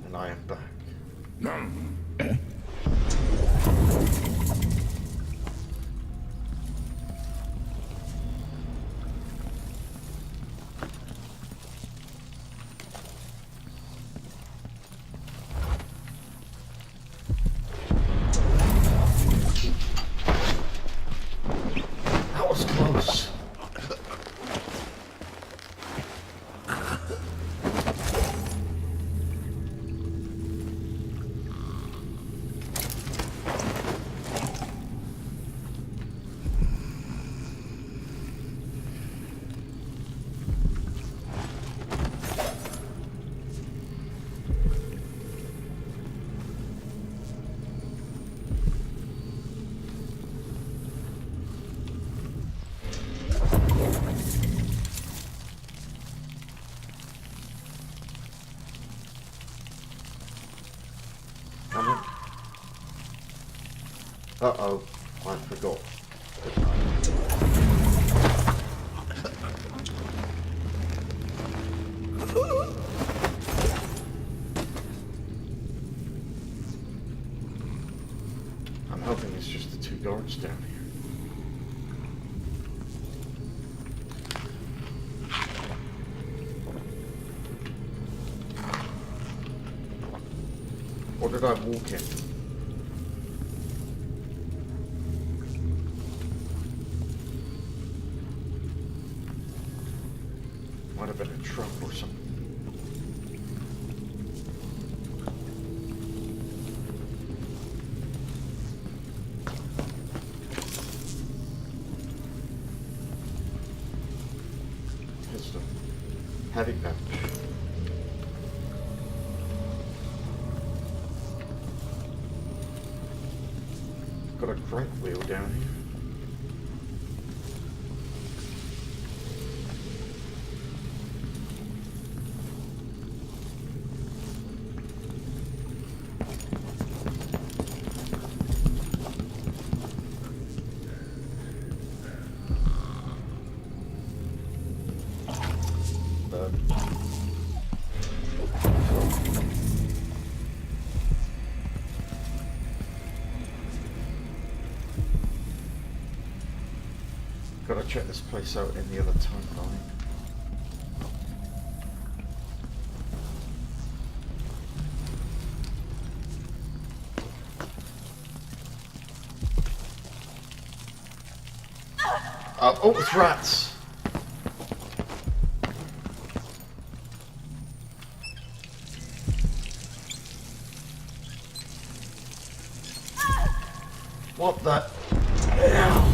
And I am back. That was close. Uh-oh, I forgot. I'm hoping it's just the two guards down here. Or did I walk in? Might have been a truck or something. Here's the heavy pouch. Got a crank wheel down here. Gotta check this place out in the other timeline. Oh, it's rats! What the hell?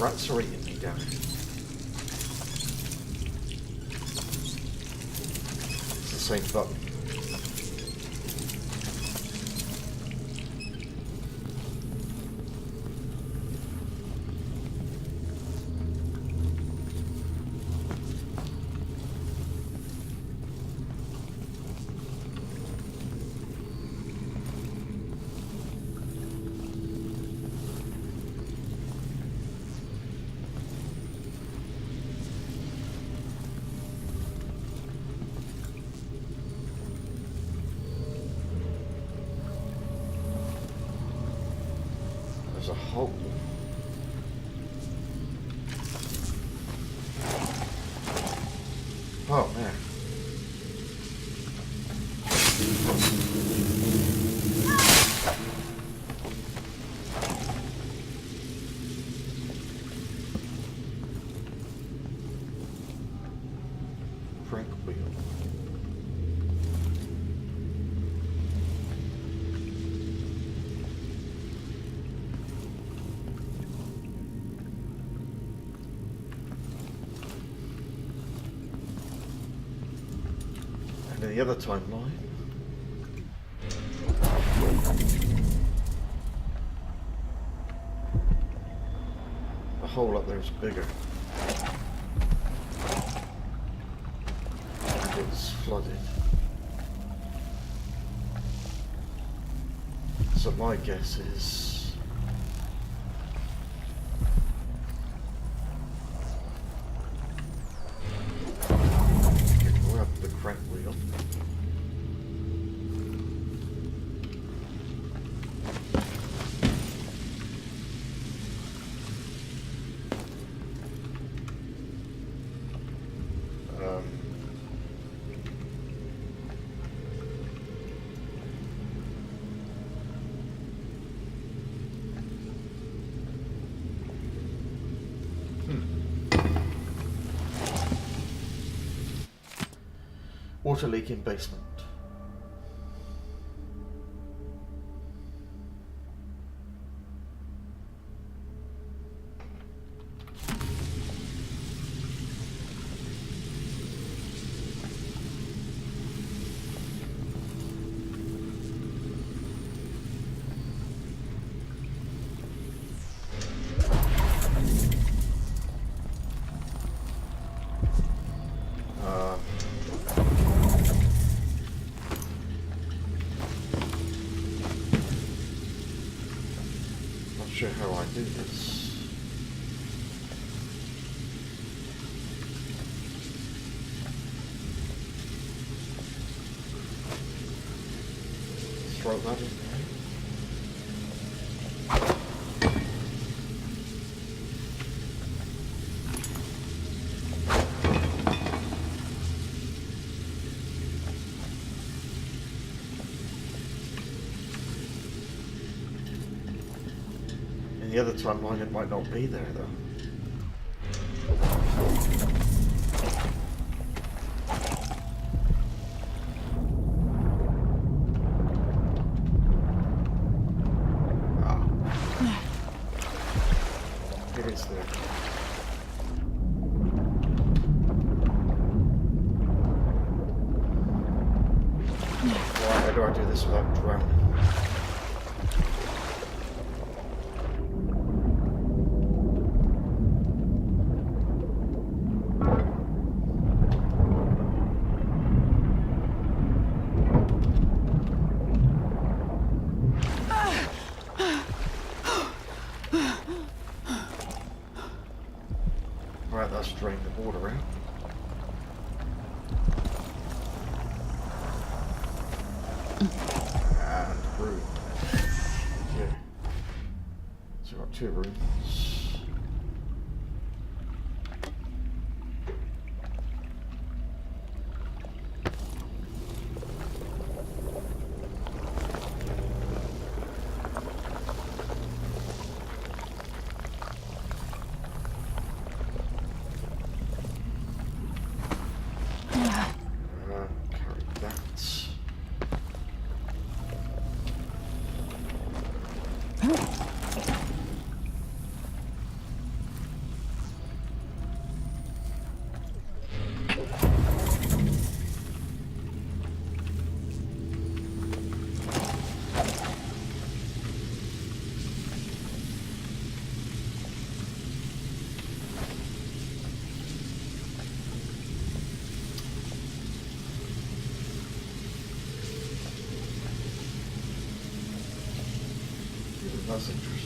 Rats are eating me down. It's the same button. There's a hole. Oh man. Crank wheel. And in the other timeline, the hole up there is bigger. And it's flooded. So my guess is Water leak in basement. Not sure how I do this. Throw that in there. In the other timeline, it might not be there, though. It is there. Right, how do I do this without drowning? Right, that's drained the water out. And room. Yeah. So we've got 2 rooms. Carry that. That's interesting.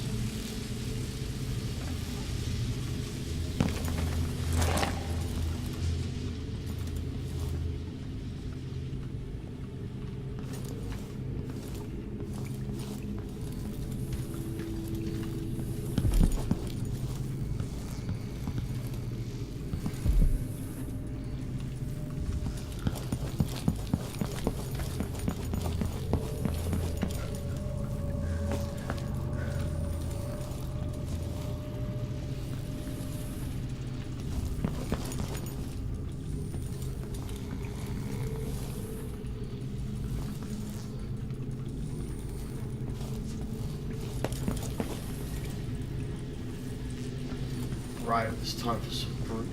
Right, it's time for some fruit.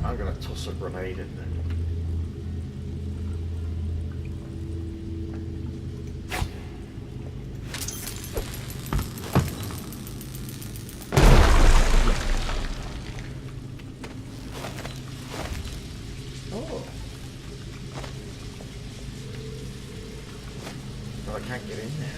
I'm gonna toss a grenade in there. Oh. But I can't get in there.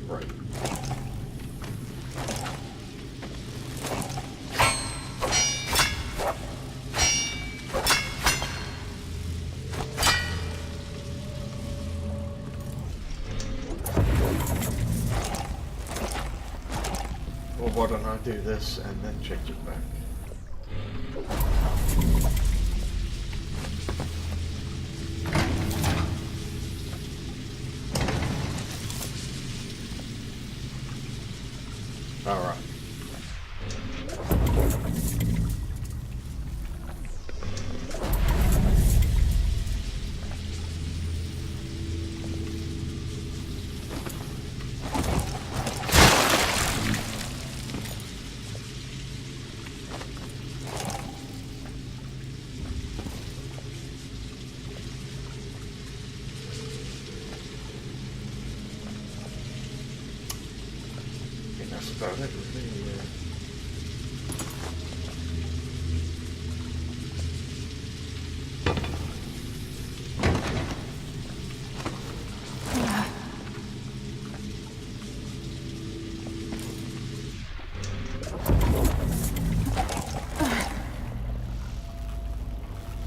Right. why don't I do this and then change it back? Alright. That's about it, really.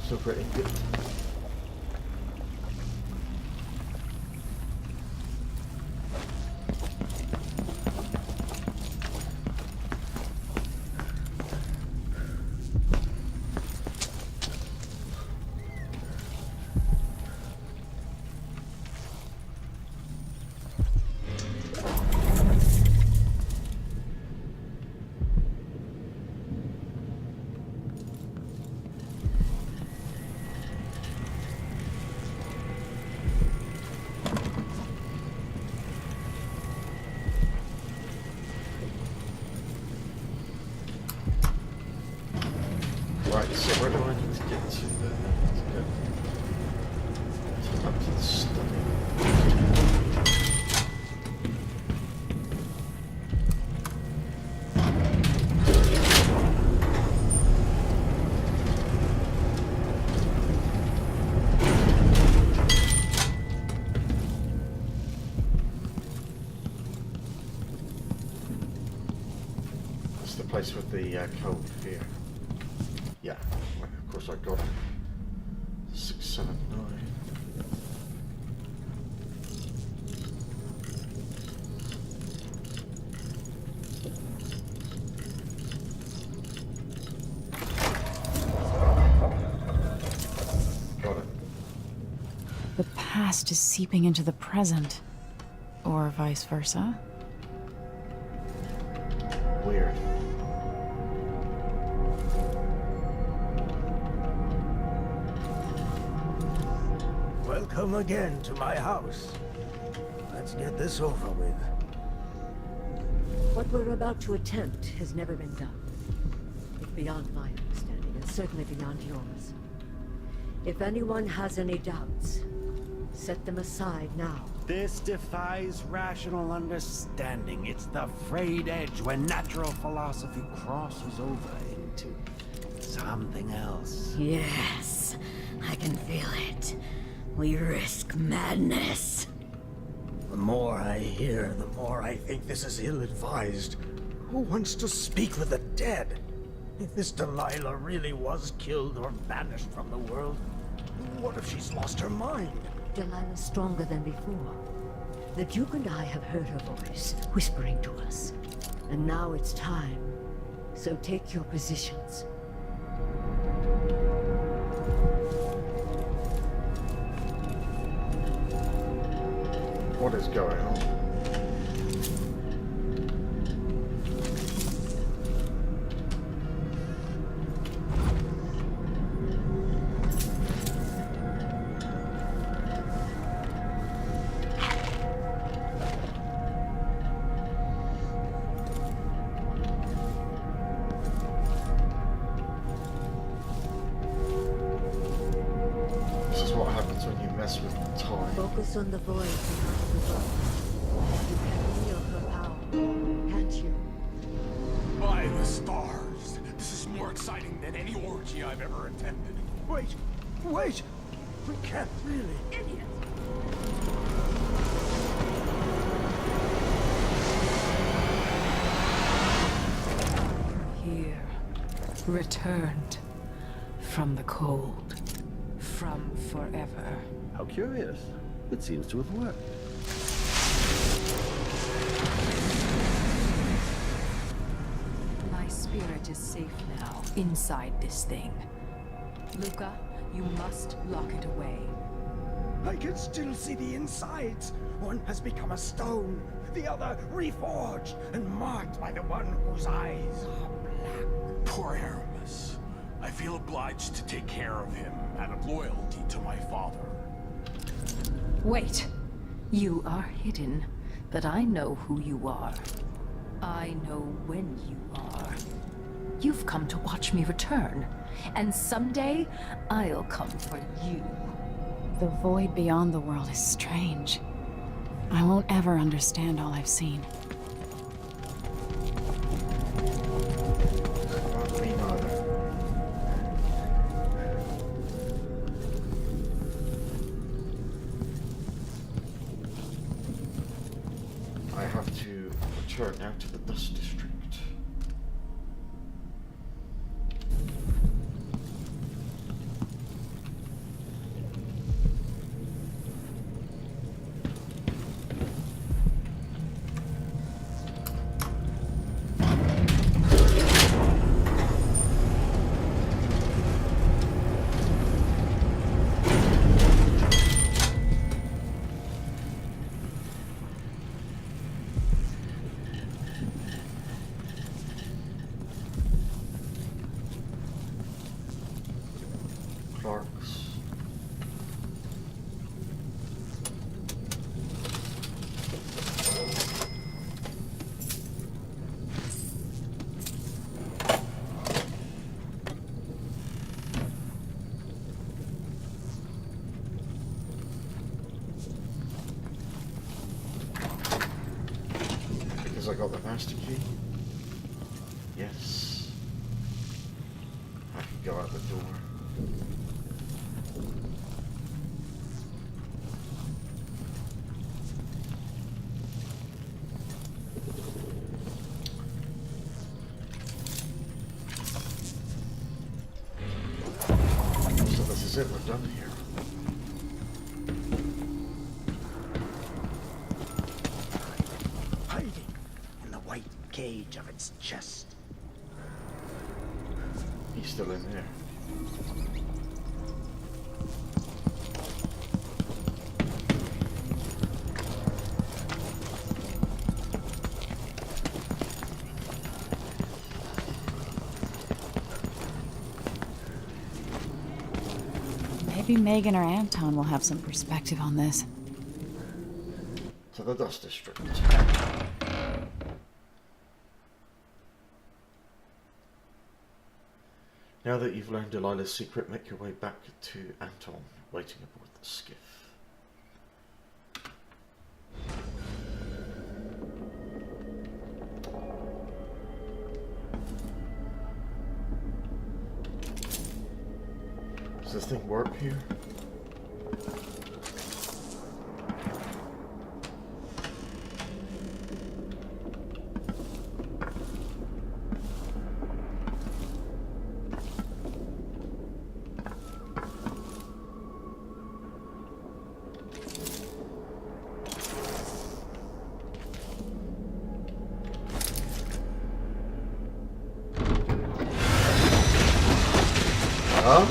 So pretty good. Right, so where do I need to get to up to the study? That's the place with the code here. Yeah, of course I got it. 679. Got it. The past is seeping into the present. Or vice versa. Weird. Welcome again to my house. Let's get this over with. What we're about to attempt has never been done. It's beyond my understanding, and certainly beyond yours. If anyone has any doubts, set them aside now. This defies rational understanding. It's the frayed edge when natural philosophy crosses over into something else. Yes, I can feel it. We risk madness. The more I hear, the more I think this is ill-advised. Who wants to speak with the dead? If this Delilah really was killed or banished from the world, what if she's lost her mind? Delilah's stronger than before. The Duke and I have heard her voice, whispering to us. And now it's time. So take your positions. What is going on? This is what happens when you mess with time. Focus on the void behind the bow. You can feel her power, can't you? By the stars! This is more exciting than any orgy I've ever attended. Wait! Wait! We can't really... Idiot! Here, returned from the cold, from forever. How curious. It seems to have worked. spirit is safe now, inside this thing. Luca, you must lock it away. I can still see the insides. One has become a stone, the other reforged and marked by the one whose eyes are black. Poor Aramis. I feel obliged to take care of him out of loyalty to my father. Wait. You are hidden, but I know who you are. I know when you are. You've come to watch me return, and someday I'll come for you. The void beyond the world is strange. I won't ever understand all I've seen. Me neither. I have to return now to the Dust District. Clark's. Because I got the master key. Yes. I can go out the door. So this is it, we're done here. Hiding in the white cage of its chest. He's still in there. Maybe Megan or Anton will have some perspective on this. To the Dust District. Now that you've learned Delilah's secret, make your way back to Anton, waiting aboard the skiff. Does this thing work here? Huh?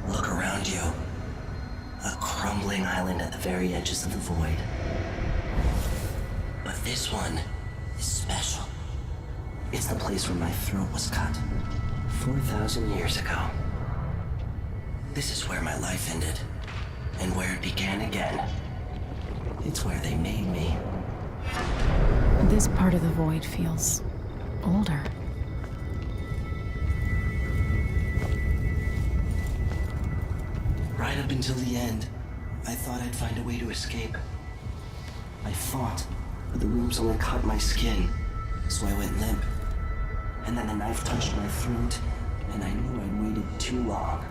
Look around you. A crumbling island at the very edges of the void. But this one is special. It's the place where my throat was cut 4,000 years ago. This is where my life ended, and where it began again. It's where they made me. This part of the void feels older. Right up until the end, I thought I'd find a way to escape. I fought, but the wounds only cut my skin, so I went limp. And then the knife touched my throat, and I knew I'd waited too long.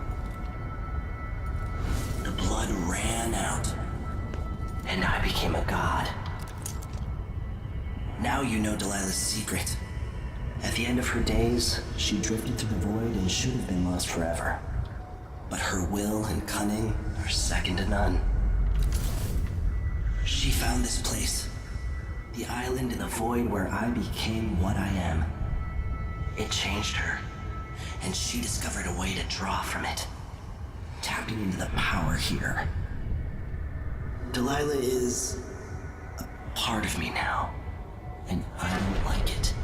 The blood ran out, and I became a god. Now you know Delilah's secret. At the end of her days, she drifted through the void and should have been lost forever. but her will and cunning are second to none. She found this place, the island in the void where I became what I am. It changed her, and she discovered a way to draw from it, tapping into the power here. Delilah is a part of me now, and I don't like it.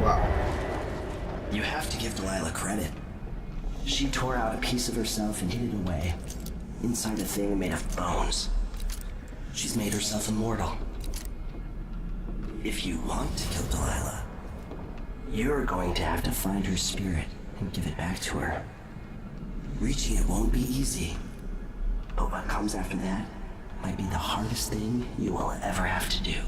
Wow. You have to give Delilah credit. She tore out a piece of herself and hid it away, inside a thing made of bones. She's made herself immortal. If you want to kill Delilah, you're going to have to find her spirit and give it back to her. Reaching it won't be easy, but what comes after that might be the hardest thing you will ever have to do.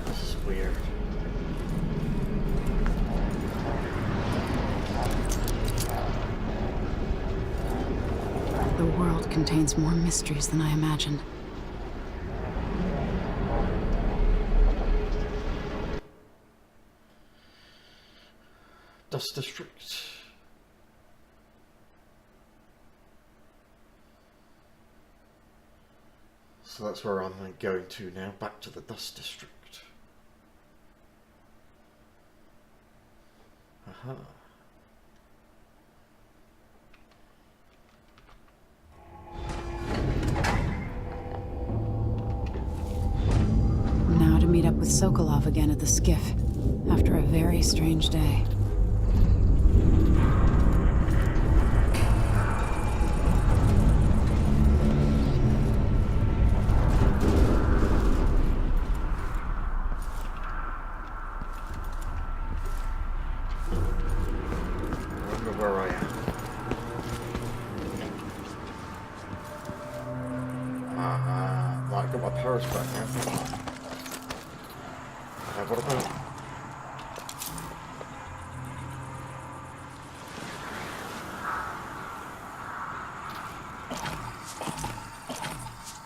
This is weird. The world contains more mysteries than I imagined. Dust District. So that's where I'm going to now, back to the Dust District. Aha. Now to meet up with Sokolov again at the skiff, after a very strange day. I wonder where I am. Right, I got my powers back now. What about?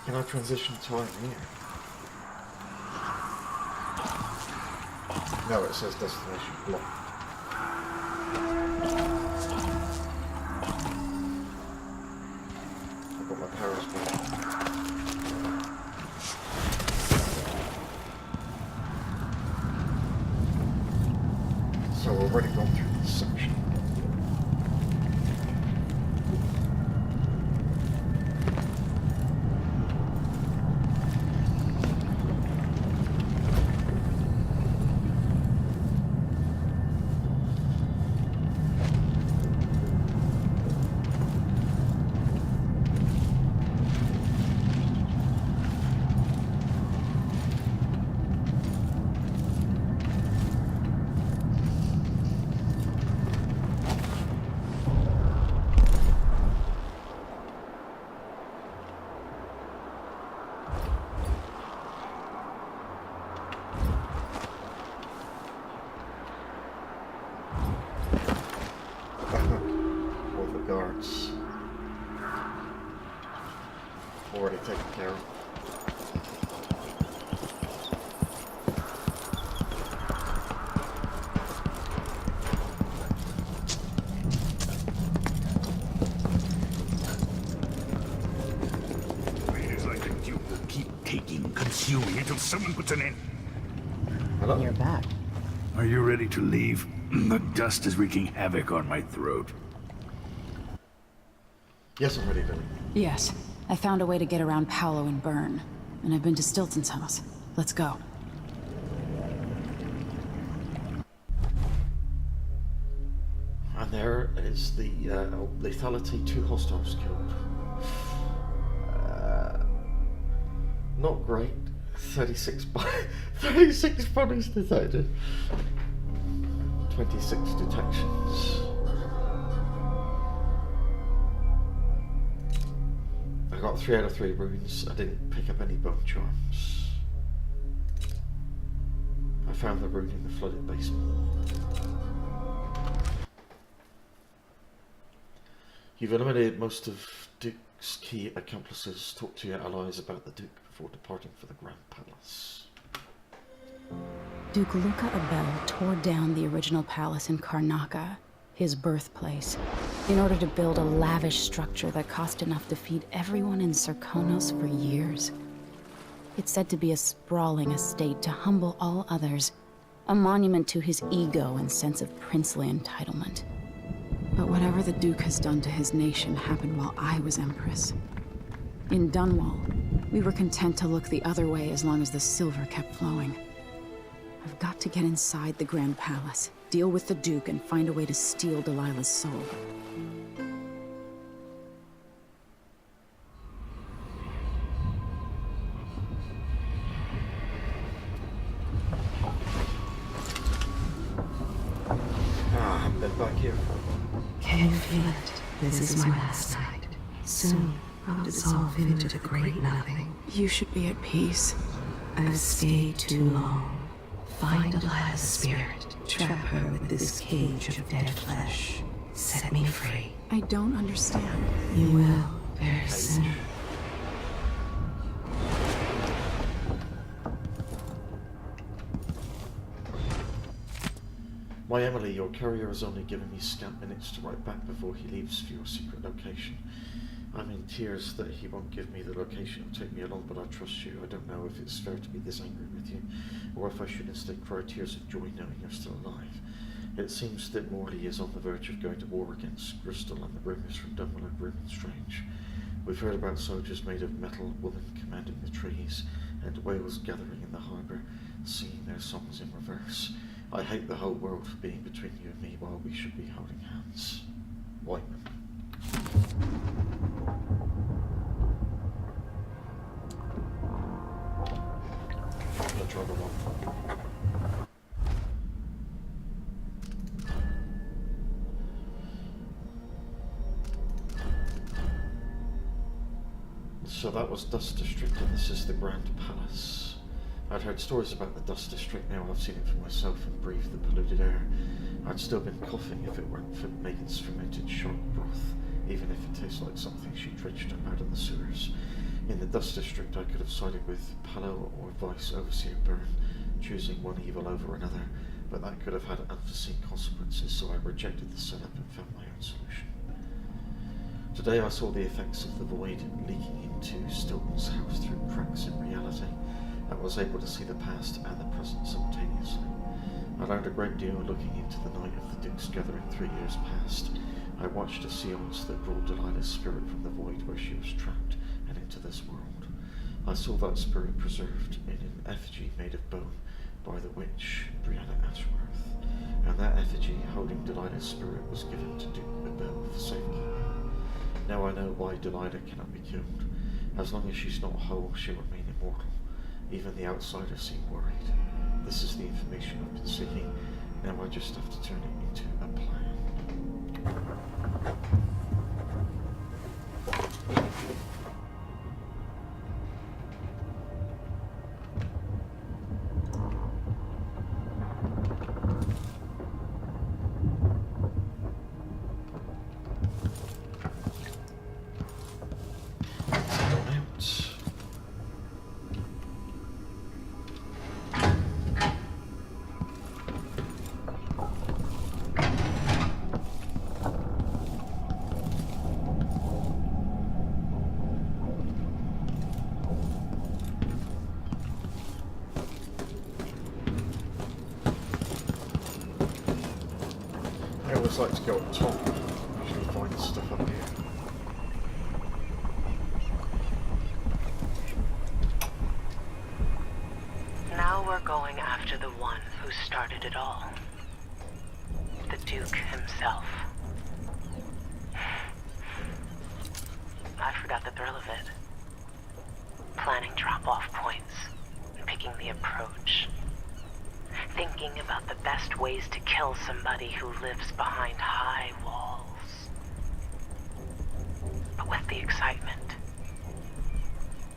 Can I transition to over here? No, it says destination blocked. I've got my powers back. So we've already gone through this section. All the guards already taken care of. Raiders like you will keep taking, consuming until someone puts an end. Hello? You're back. Are you ready to leave? The dust is wreaking havoc on my throat. Yes, I'm ready to leave. Yes, I found a way to get around Paolo and Byrne, and I've been to Stilton's house. Let's go. And there is the lethality, 2 hostiles killed. Not great. 36 bodies detected. 26 detections. I got 3 out of 3 runes. I didn't pick up any bone charms. I found the rune in the flooded basement. You've eliminated most of Duke's key accomplices. Talk to your allies about the Duke before departing for the Grand Palace. Duke Luca Abel tore down the original palace in Karnaca, his birthplace, in order to build a lavish structure that cost enough to feed everyone in Serkonos for years. It's said to be a sprawling estate to humble all others, a monument to his ego and sense of princely entitlement. But whatever the Duke has done to his nation happened while I was Empress. In Dunwall, we were content to look the other way as long as the silver kept flowing. I've got to get inside the Grand Palace, deal with the Duke, and find a way to steal Delilah's soul. I haven't been back here. Can you feel it? This is my last night. Soon, I'll dissolve into the great nothing. You should be at peace. I've stayed too long. Find Delilah's spirit. Trap her with this cage of dead flesh. Set me free. I don't understand. You will, very soon. My Emily, your courier has only given me scant minutes to write back before he leaves for your secret location. I'm in tears that he won't give me the location or take me along, but I trust you. I don't know if it's fair to be this angry with you, or if I should instead cry tears of joy knowing you're still alive. It seems that Morley is on the verge of going to war against Bristol, and the rumours from Dunwall are grim and strange. We've heard about soldiers made of metal, women commanding the trees, and whales gathering in the harbour, singing their songs in reverse. I hate the whole world for being between you and me while we should be holding hands. Whiteman. I'll try the one. So that was Dust District, and this is the Grand Palace. I'd heard stories about the Dust District, now I've seen it for myself and breathed the polluted air. I'd still been coughing if it weren't for Megan's fermented shark broth, even if it tastes like something she dredged out of the sewers. In the Dust District, I could have sided with Palo or Vice Overseer Byrne, choosing one evil over another, but that could have had unforeseen consequences, so I rejected the setup and found my own solution. Today I saw the effects of the void leaking into Stilton's house through cracks in reality. I was able to see the past and the present simultaneously. I learned a great deal looking into the night of the Duke's gathering 3 years past. I watched a seance that brought Delilah's spirit from the void where she was trapped and into this world. I saw that spirit preserved in an effigy made of bone by the witch, Brianna Ashworth, and that effigy holding Delilah's spirit was given to Duke Abel for safekeeping. Now I know why Delilah cannot be killed. As long as she's not whole, she'll remain immortal. Even the outsiders seem worried. This is the information I've been seeking. Now I just have to turn it into a plan. I always like to go up top, usually find stuff up here. Now we're going after the one who started it all. The Duke himself. I forgot the thrill of it. Planning drop-off points, picking the approach. Thinking about the best ways to kill somebody who lives behind high walls. But with the excitement,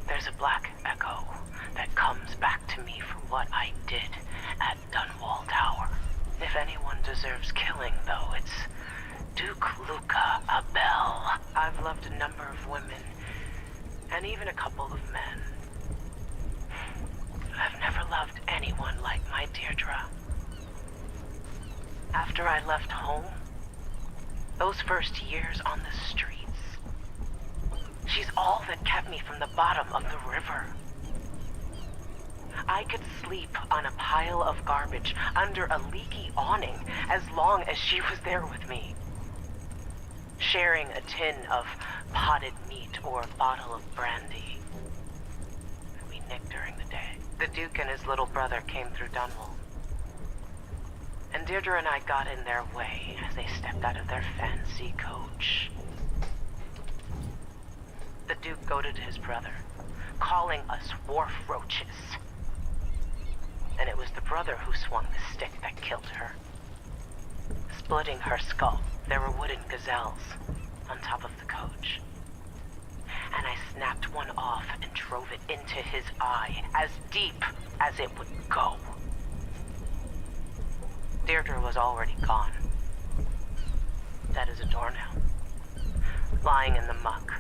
there's a black echo that comes back to me for what I did at Dunwall Tower. If anyone deserves killing, though, it's Duke Luca Abel. I've loved a number of women, and even a couple of men. I've never loved anyone like my Deirdre. After I left home, those first years on the streets, she's all that kept me from the bottom of the river. I could sleep on a pile of garbage under a leaky awning as long as she was there with me. Sharing a tin of potted meat or a bottle of brandy that we nicked during the day. The Duke and his little brother came through Dunwall, and Deirdre and I got in their way as they stepped out of their fancy coach. The Duke goaded his brother, calling us wharf roaches. And it was the brother who swung the stick that killed her. Splitting her skull, there were wooden gazelles on top of the coach. And I snapped one off and drove it into his eye, as deep as it would go. Deirdre was already gone. Dead as a doornail. Lying in the muck,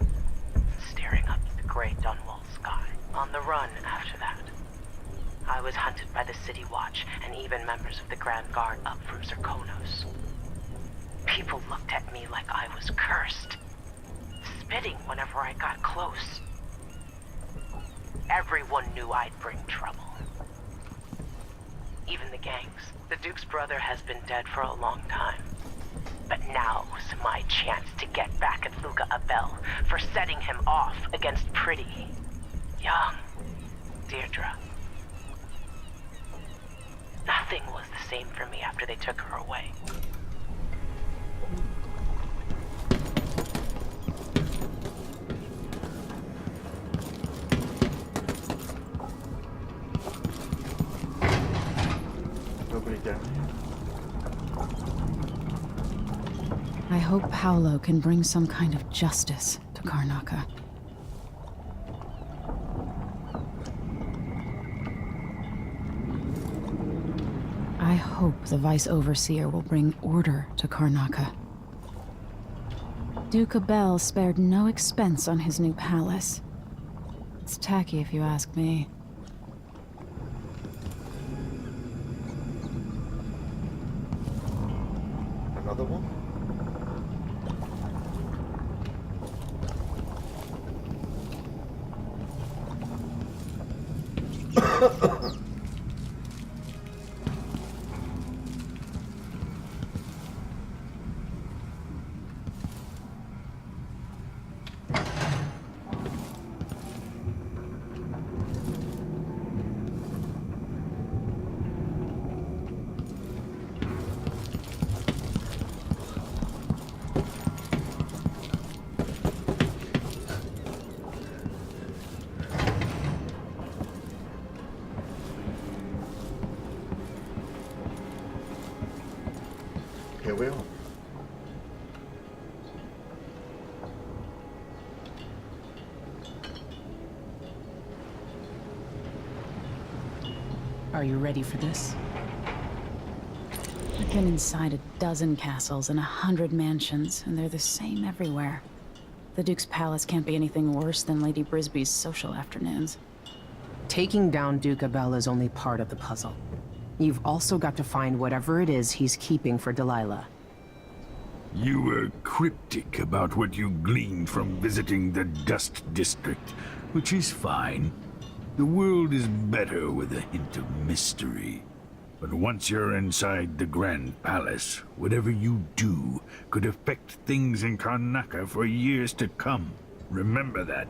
staring up at the gray Dunwall sky. On the run after that. I was hunted by the City Watch and even members of the Grand Guard up from Zirkonos. People looked at me like I was cursed, spitting whenever I got close. Everyone knew I'd bring trouble. Even the gangs. The Duke's brother has been dead for a long time. But now's my chance to get back at Luca Abel for setting him off against pretty, young Deirdre. Nothing was the same for me after they took her away. Nobody down here? I hope Paolo can bring some kind of justice to Karnaca. I hope the Vice Overseer will bring order to Karnaca. Duke Abel spared no expense on his new palace. It's tacky if you ask me. Another one? Here we are. Are you ready for this? I've been inside a dozen castles and 100 mansions, and they're the same everywhere. The Duke's palace can't be anything worse than Lady Brisby's social afternoons. Taking down Duke Abel is only part of the puzzle. You've also got to find whatever it is he's keeping for Delilah. You were cryptic about what you gleaned from visiting the Dust District, which is fine. The world is better with a hint of mystery. But once you're inside the Grand Palace, whatever you do could affect things in Karnaca for years to come. Remember that.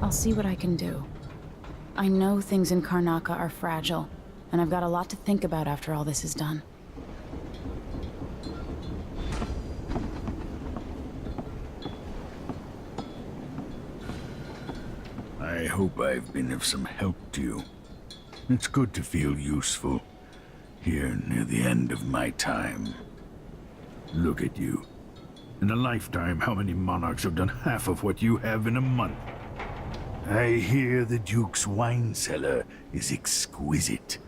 I'll see what I can do. I know things in Karnaca are fragile, and I've got a lot to think about after all this is done. I hope I've been of some help to you. It's good to feel useful, here near the end of my time. Look at you. In a lifetime, how many monarchs have done half of what you have in a month? I hear the Duke's wine cellar is exquisite.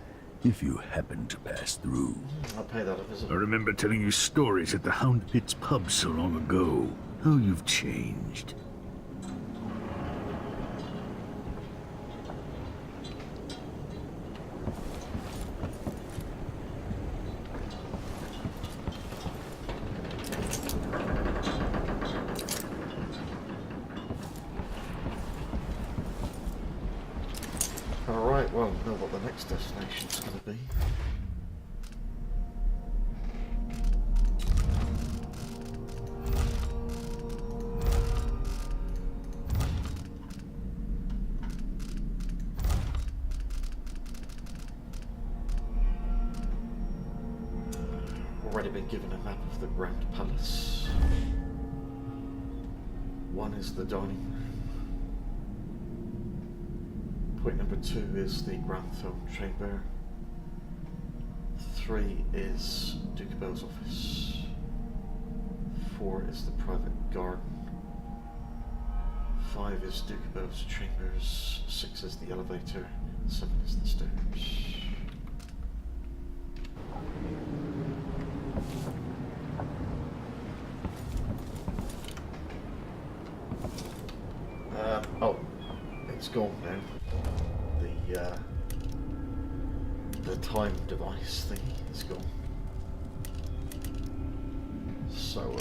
if you happen to pass through. I'll pay that a visit. I remember telling you stories at the Hound Pit's pub so long ago. How you've changed. Alright, well, we know what the next destination's going to be. Already been given a map of the Grand Palace. One is the dining room. Point number 2 is the Grand Throne Chamber. 3 is Duke Bell's office. 4 is the private garden. 5 is Duke Bell's chambers. 6 is the elevator. 7 is the stairs. Oh, it's gone now. The time device thingy is gone. So,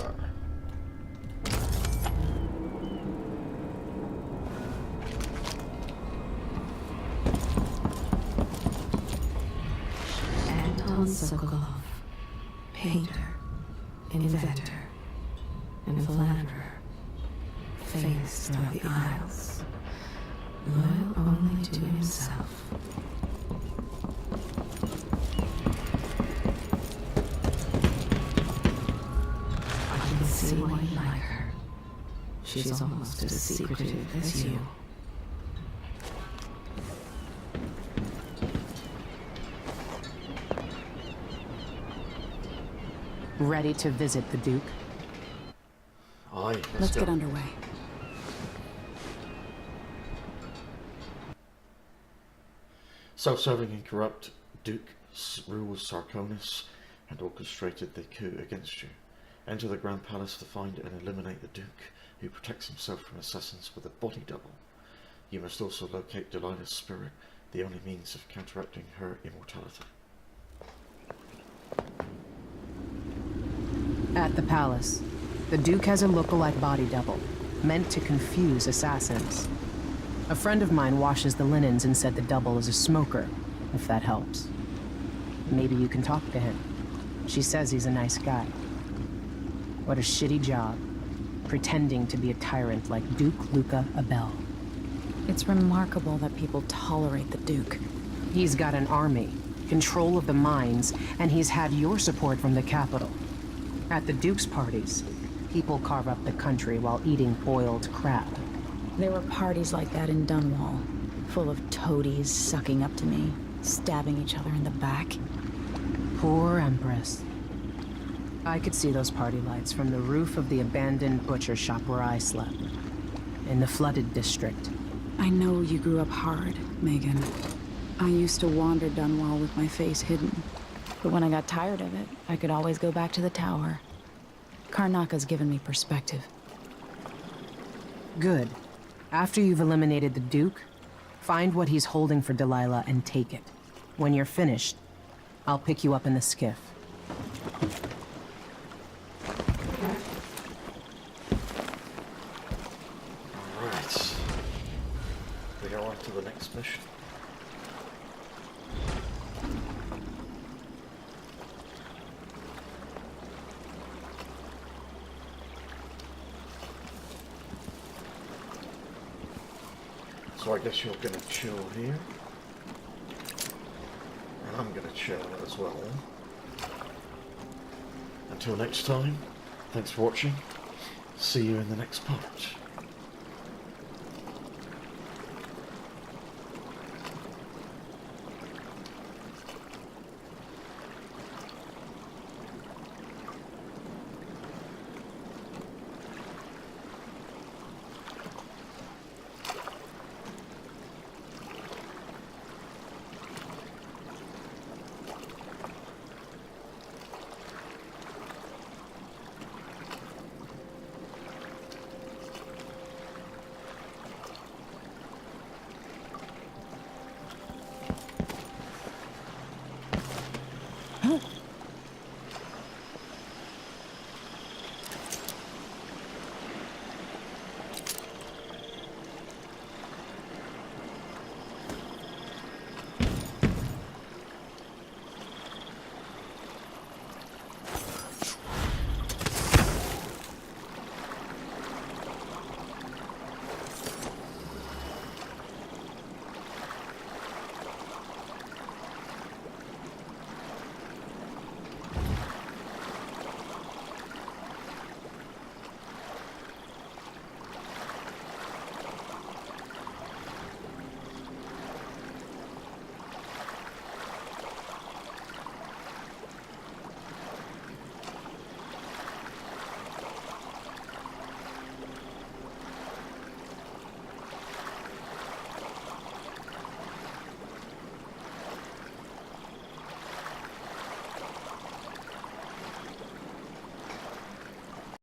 Anton Sokolov, painter, inventor, and philanderer, famous throughout the Isles, loyal only to himself. I can see why you like her. She's almost as secretive as you. Ready to visit the Duke? aye, Let's go. get underway. Self-serving and corrupt, Duke rules Sarkonis and orchestrated the coup against you. Enter the Grand Palace to find and eliminate the Duke, who protects himself from assassins with a body double. You must also locate Delilah's spirit, the only means of counteracting her immortality. At the palace, the Duke has a look-alike body double, meant to confuse assassins. A friend of mine washes the linens and said the double is a smoker, if that helps. Maybe you can talk to him. She says he's a nice guy. What a shitty job, pretending to be a tyrant like Duke Luca Abel. It's remarkable that people tolerate the Duke. He's got an army, control of the mines, and he's had your support from the capital. At the Duke's parties, people carve up the country while eating boiled crab. There were parties like that in Dunwall, full of toadies sucking up to me, stabbing each other in the back. Poor Empress. I could see those party lights from the roof of the abandoned butcher shop where I slept, in the flooded district. I know you grew up hard, Megan. I used to wander Dunwall with my face hidden. But when I got tired of it, I could always go back to the tower. Karnaka's given me perspective. Good. After you've eliminated the Duke, find what he's holding for Delilah and take it. When you're finished, I'll pick you up in the skiff. Alright. We are on to the next mission. So I guess you're gonna chill here. And I'm gonna chill as well. Until next time, thanks for watching. See you in the next part.